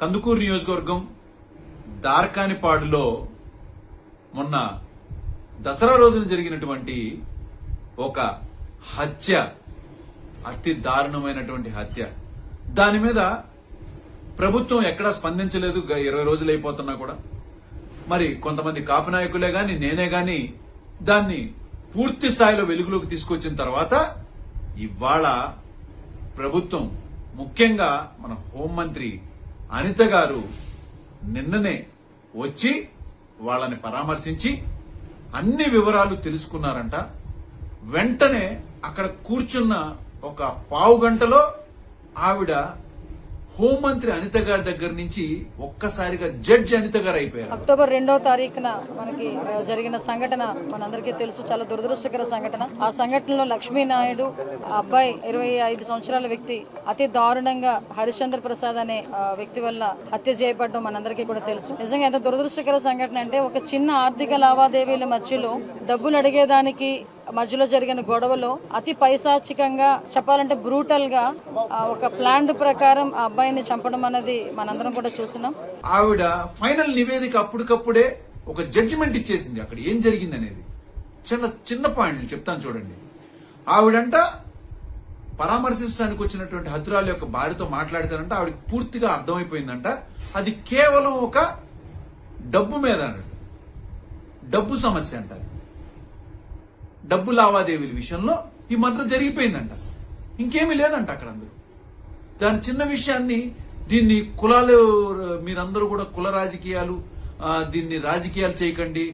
కందుకూరు నియోజకవర్గం దార్కానిపాడులో మొన్న దసరా రోజున జరిగినటువంటి ఒక హత్య, అతి దారుణమైనటువంటి హత్య. దాని మీద ప్రభుత్వం ఎక్కడా స్పందించలేదు. 20 రోజులు అయిపోతున్నా కూడా మరి కొంతమంది కాపు నాయకులే గాని నేనే గాని దాన్ని పూర్తి స్థాయిలో వెలుగులోకి తీసుకొచ్చిన తర్వాత ఇవాళ ప్రభుత్వం, ముఖ్యంగా మన హోంమంత్రి అనిత గారు నిన్ననే వచ్చి వాళ్ళని పరామర్శించి అన్ని వివరాలు తెలుసుకున్నారంట. వెంటనే అక్కడ కూర్చున్న ఒక పావు గంటలో ఆవిడ హోంమంత్రి అనిత గారి దగ్గర నుంచి ఒక్కసారిగా జడ్జి అనిత గారు అయిపోయారు. అక్టోబర్ 2వ తారీఖున మనకి జరిగిన సంఘటన మనందరికీ తెలుసు, చాలా దురదృష్టకర సంఘటన. ఆ సంఘటనలో లక్ష్మీనాయుడు అబ్బాయి 25 సంవత్సరాల వ్యక్తి అతి దారుణంగా హరిశ్చంద్ర ప్రసాద్ అనే వ్యక్తి వల్ల హత్య చేయబడడం మనందరికీ కూడా తెలుసు. నిజంగా ఎంత దురదృష్టకర సంఘటన అంటే, ఒక చిన్న ఆర్థిక లావాదేవీల మధ్యలో డబ్బులు అడిగేదానికి మధ్యలో జరిగిన గొడవలో అతి పైశాచికంగా చెప్పాలంటే బ్రూటల్ గా ఒక ప్లాన్ ప్రకారం ఆ అబ్బాయిని చంపడం అనేది మనందరం కూడా చూస్తున్నాం. ఆవిడ ఫైనల్ నివేదిక అప్పటికప్పుడే ఒక జడ్జిమెంట్ ఇచ్చేసింది. అక్కడ ఏం జరిగింది అనేది చిన్న పాయింట్లు చెప్తాను చూడండి. ఆవిడంట పరామర్శించడానికి వచ్చినటువంటి హతురాలు యొక్క భార్యతో మాట్లాడతానంట. ఆవిడకి పూర్తిగా అర్థమైపోయిందంట అది కేవలం ఒక డబ్బు మీద, డబ్బు సమస్య అంట. డబ్బు లావాదేవీల విషయంలో ఈ మర్డర్ జరిగిపోయిందంట, ఇంకేమీ లేదంట అక్కడ. అందరూ దాని చిన్న విషయాన్ని, దీన్ని కులాలు, మీరందరూ కూడా కుల రాజకీయాలు, దీన్ని రాజకీయాలు చేయకండి.